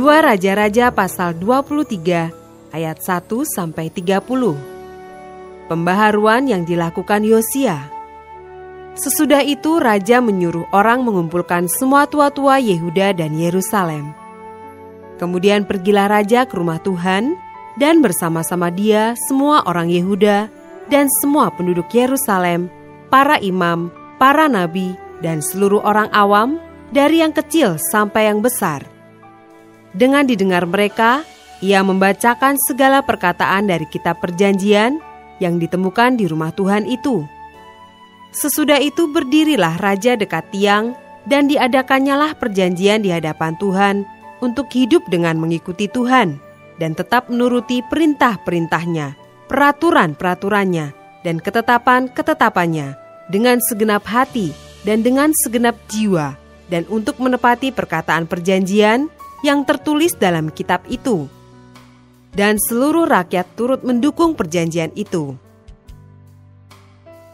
2 Raja-Raja pasal 23 ayat 1-30. Pembaharuan yang dilakukan Yosia. Sesudah itu raja menyuruh orang mengumpulkan semua tua-tua Yehuda dan Yerusalem. Kemudian pergilah raja ke rumah Tuhan, dan bersama-sama dia semua orang Yehuda dan semua penduduk Yerusalem, para imam, para nabi, dan seluruh orang awam, dari yang kecil sampai yang besar. Dengan didengar mereka, ia membacakan segala perkataan dari kitab perjanjian yang ditemukan di rumah Tuhan itu. Sesudah itu berdirilah raja dekat tiang, dan diadakannyalah perjanjian di hadapan Tuhan untuk hidup dengan mengikuti Tuhan, dan tetap menuruti perintah-perintahnya, peraturan-peraturannya, dan ketetapan-ketetapannya, dengan segenap hati dan dengan segenap jiwa, dan untuk menepati perkataan perjanjian yang tertulis dalam kitab itu. Dan seluruh rakyat turut mendukung perjanjian itu.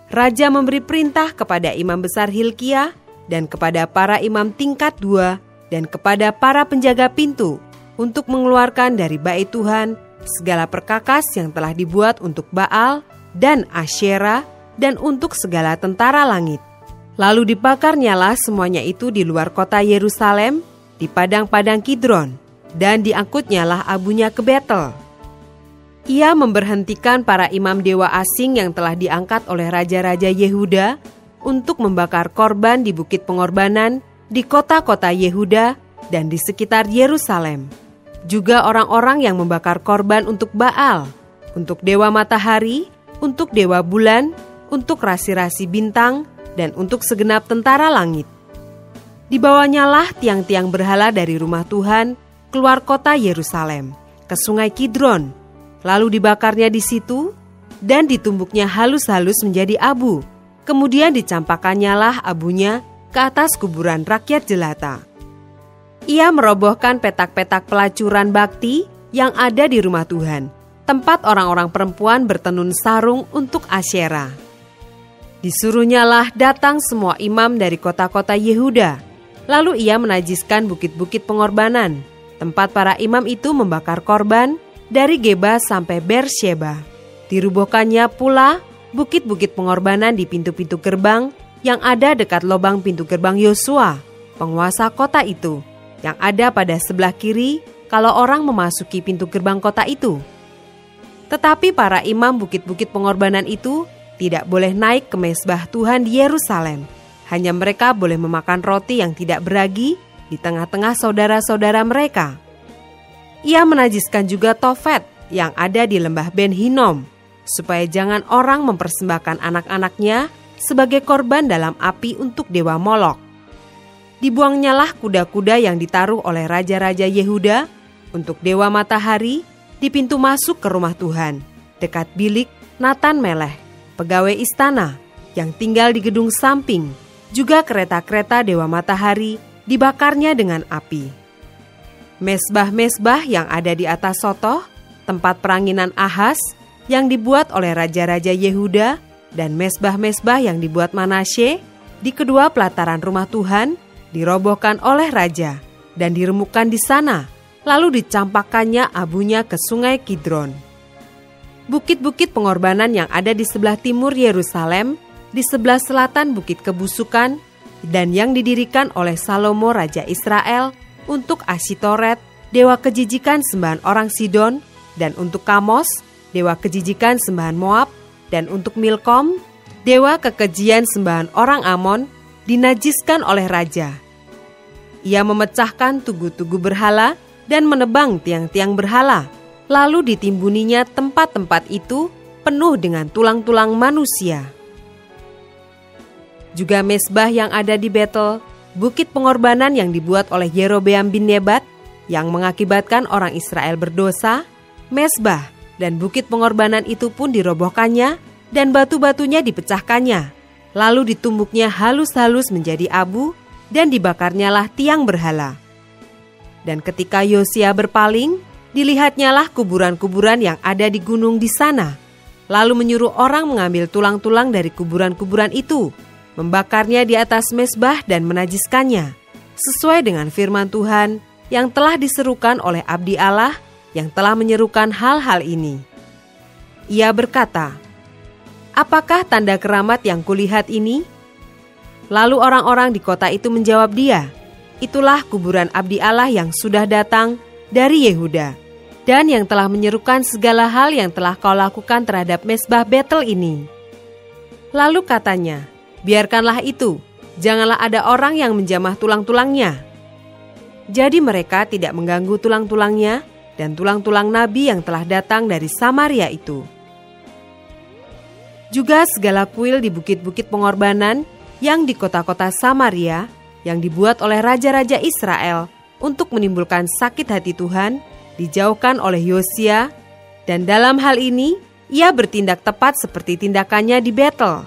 Raja memberi perintah kepada imam besar Hilkiah dan kepada para imam tingkat 2 dan kepada para penjaga pintu untuk mengeluarkan dari bait Tuhan segala perkakas yang telah dibuat untuk Baal dan Asyera dan untuk segala tentara langit. Lalu dibakarnyalah semuanya itu di luar kota Yerusalem, di padang-padang Kidron, dan diangkutnyalah abunya ke Betel. Ia memberhentikan para imam dewa asing yang telah diangkat oleh raja-raja Yehuda untuk membakar korban di bukit pengorbanan di kota-kota Yehuda dan di sekitar Yerusalem. Juga orang-orang yang membakar korban untuk Baal, untuk dewa matahari, untuk dewa bulan, untuk rasi-rasi bintang, dan untuk segenap tentara langit. Dibawanyalah tiang-tiang berhala dari rumah Tuhan keluar kota Yerusalem ke sungai Kidron, lalu dibakarnya di situ dan ditumbuknya halus-halus menjadi abu. Kemudian dicampakannyalah abunya ke atas kuburan rakyat jelata. Ia merobohkan petak-petak pelacuran bakti yang ada di rumah Tuhan, tempat orang-orang perempuan bertenun sarung untuk Asyera. Disuruhnyalah datang semua imam dari kota-kota Yehuda. Lalu ia menajiskan bukit-bukit pengorbanan, tempat para imam itu membakar korban dari Geba sampai Beersheba. Dirubuhkannya pula bukit-bukit pengorbanan di pintu-pintu gerbang yang ada dekat lobang pintu gerbang Yosua, penguasa kota itu, yang ada pada sebelah kiri kalau orang memasuki pintu gerbang kota itu. Tetapi para imam bukit-bukit pengorbanan itu tidak boleh naik ke mezbah Tuhan di Yerusalem. Hanya mereka boleh memakan roti yang tidak beragi di tengah-tengah saudara-saudara mereka. Ia menajiskan juga Tofet yang ada di lembah Ben Hinnom, supaya jangan orang mempersembahkan anak-anaknya sebagai korban dalam api untuk dewa Molok. Dibuangnyalah kuda-kuda yang ditaruh oleh raja-raja Yehuda untuk dewa matahari di pintu masuk ke rumah Tuhan, dekat bilik Natan Meleh, pegawai istana, yang tinggal di gedung samping. Juga kereta-kereta dewa matahari dibakarnya dengan api. Mezbah-mezbah yang ada di atas sotoh, tempat peranginan Ahaz yang dibuat oleh raja-raja Yehuda, dan mezbah-mezbah yang dibuat Manasye di kedua pelataran rumah Tuhan dirobohkan oleh raja dan diremukkan di sana, lalu dicampakkannya abunya ke sungai Kidron. Bukit-bukit pengorbanan yang ada di sebelah timur Yerusalem, di sebelah selatan Bukit Kebusukan, dan yang didirikan oleh Salomo Raja Israel untuk Asyitoret, dewa kejijikan sembahan orang Sidon, dan untuk Kamos, dewa kejijikan sembahan Moab, dan untuk Milkom, dewa kekejian sembahan orang Amon, dinajiskan oleh raja. Ia memecahkan tugu-tugu berhala dan menebang tiang-tiang berhala, lalu ditimbuninya tempat-tempat itu penuh dengan tulang-tulang manusia. Juga mezbah yang ada di Betel, bukit pengorbanan yang dibuat oleh Yerobeam bin Nebat, yang mengakibatkan orang Israel berdosa, mezbah dan bukit pengorbanan itu pun dirobohkannya, dan batu-batunya dipecahkannya. Lalu ditumbuknya halus-halus menjadi abu, dan dibakarnyalah tiang berhala. Dan ketika Yosia berpaling, dilihatnyalah kuburan-kuburan yang ada di gunung di sana, lalu menyuruh orang mengambil tulang-tulang dari kuburan-kuburan itu, membakarnya di atas mezbah dan menajiskannya, sesuai dengan firman Tuhan yang telah diserukan oleh abdi Allah yang telah menyerukan hal-hal ini. Ia berkata, "Apakah tanda keramat yang kulihat ini?" Lalu orang-orang di kota itu menjawab dia, "Itulah kuburan abdi Allah yang sudah datang dari Yehuda, dan yang telah menyerukan segala hal yang telah kau lakukan terhadap mezbah Betel ini." Lalu katanya, "Biarkanlah itu, janganlah ada orang yang menjamah tulang-tulangnya." Jadi mereka tidak mengganggu tulang-tulangnya dan tulang-tulang nabi yang telah datang dari Samaria itu. Juga segala kuil di bukit-bukit pengorbanan yang di kota-kota Samaria yang dibuat oleh raja-raja Israel untuk menimbulkan sakit hati Tuhan dijauhkan oleh Yosia, dan dalam hal ini ia bertindak tepat seperti tindakannya di Betel.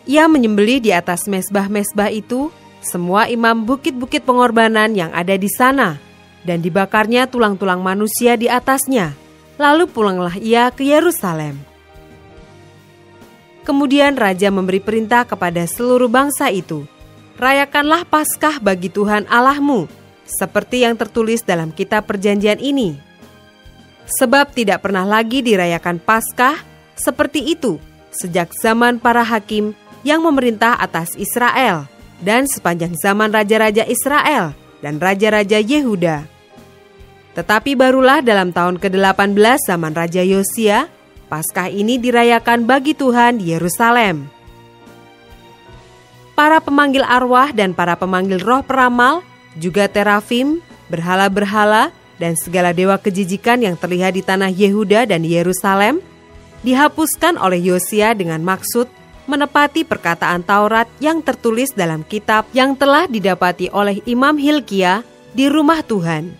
Ia menyembelih di atas mezbah-mezbah itu semua imam bukit-bukit pengorbanan yang ada di sana, dan dibakarnya tulang-tulang manusia di atasnya. Lalu pulanglah ia ke Yerusalem. Kemudian raja memberi perintah kepada seluruh bangsa itu, "Rayakanlah Paskah bagi Tuhan Allahmu, seperti yang tertulis dalam kitab perjanjian ini. Sebab tidak pernah lagi dirayakan Paskah seperti itu sejak zaman para hakim yang memerintah atas Israel, dan sepanjang zaman raja-raja Israel dan raja-raja Yehuda. Tetapi barulah dalam tahun ke-18 zaman Raja Yosia, Paskah ini dirayakan bagi Tuhan di Yerusalem. Para pemanggil arwah dan para pemanggil roh peramal, juga terafim, berhala-berhala, dan segala dewa kejijikan yang terlihat di tanah Yehuda dan di Yerusalem, dihapuskan oleh Yosia dengan maksud menepati perkataan Taurat yang tertulis dalam kitab yang telah didapati oleh Imam Hilkia di rumah Tuhan.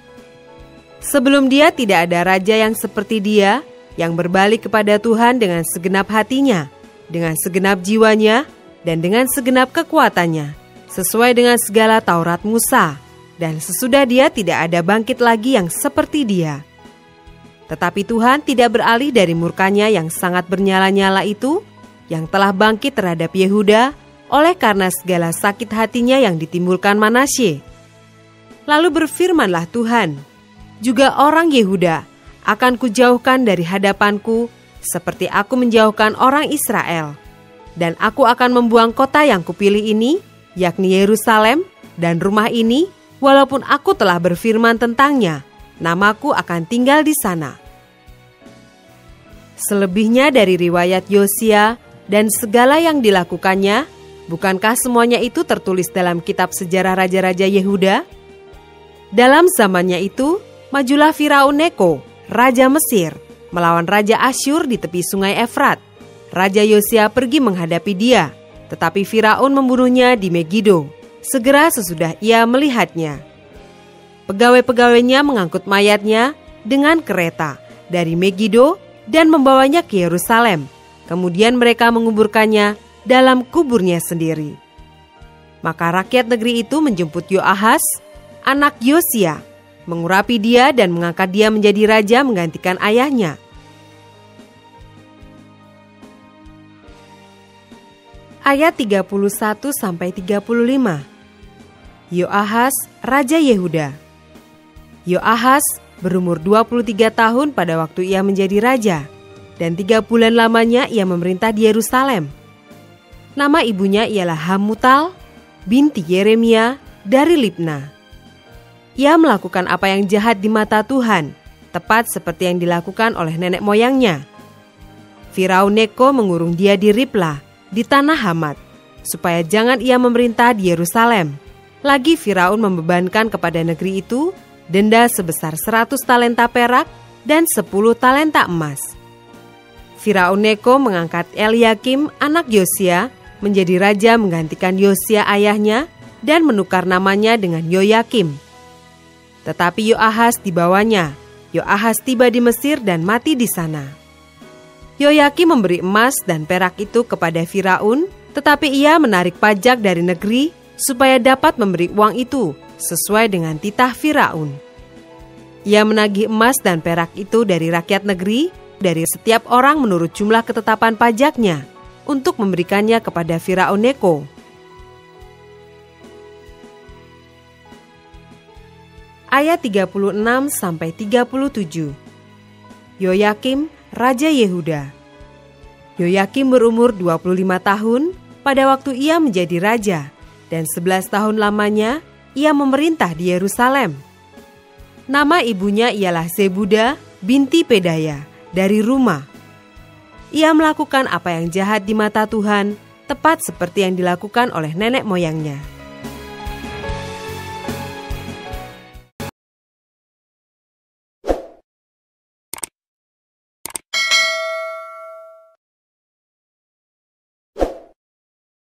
Sebelum dia tidak ada raja yang seperti dia, yang berbalik kepada Tuhan dengan segenap hatinya, dengan segenap jiwanya, dan dengan segenap kekuatannya, sesuai dengan segala Taurat Musa, dan sesudah dia tidak ada bangkit lagi yang seperti dia. Tetapi Tuhan tidak beralih dari murkanya yang sangat bernyala-nyala itu, yang telah bangkit terhadap Yehuda oleh karena segala sakit hatinya yang ditimbulkan Manasye. Lalu berfirmanlah Tuhan, "Juga orang Yehuda akan kujauhkan dari hadapanku, seperti aku menjauhkan orang Israel. Dan aku akan membuang kota yang kupilih ini, yakni Yerusalem, dan rumah ini, walaupun aku telah berfirman tentangnya, namaku akan tinggal di sana." Selebihnya dari riwayat Yosia dan segala yang dilakukannya, bukankah semuanya itu tertulis dalam kitab sejarah raja-raja Yehuda? Dalam zamannya itu, majulah Firaun Neko, raja Mesir, melawan raja Asyur di tepi sungai Efrat. Raja Yosia pergi menghadapi dia, tetapi Firaun membunuhnya di Megido, segera sesudah ia melihatnya. Pegawai-pegawainya mengangkut mayatnya dengan kereta dari Megido dan membawanya ke Yerusalem. Kemudian mereka menguburkannya dalam kuburnya sendiri. Maka rakyat negeri itu menjemput Yoahas, anak Yosia, mengurapi dia dan mengangkat dia menjadi raja menggantikan ayahnya. Ayat 31-35. Yoahas, Raja Yehuda. Yoahas berumur 23 tahun pada waktu ia menjadi raja, dan 3 bulan lamanya ia memerintah di Yerusalem. Nama ibunya ialah Hamutal, binti Yeremia dari Libna. Ia melakukan apa yang jahat di mata Tuhan, tepat seperti yang dilakukan oleh nenek moyangnya. Firaun Neko mengurung dia di Riblah, di tanah Hamat, supaya jangan ia memerintah di Yerusalem. Lagi Firaun membebankan kepada negeri itu denda sebesar 100 talenta perak dan 10 talenta emas. Firaun Neko mengangkat Eliakim anak Yosia menjadi raja menggantikan Yosia ayahnya dan menukar namanya dengan Yoyakim. Tetapi Yoahas dibawanya. Yoahas tiba di Mesir dan mati di sana. Yoyakim memberi emas dan perak itu kepada Firaun, tetapi ia menarik pajak dari negeri supaya dapat memberi uang itu sesuai dengan titah Firaun. Ia menagih emas dan perak itu dari rakyat negeri, dari setiap orang menurut jumlah ketetapan pajaknya, untuk memberikannya kepada Firaun Neko. ayat 36-37. Yoyakim, Raja Yehuda. Yoyakim berumur 25 tahun pada waktu ia menjadi raja, dan 11 tahun lamanya ia memerintah di Yerusalem. Nama ibunya ialah Zebuda binti Pedaya dari Ruma. Ia melakukan apa yang jahat di mata Tuhan, tepat seperti yang dilakukan oleh nenek moyangnya.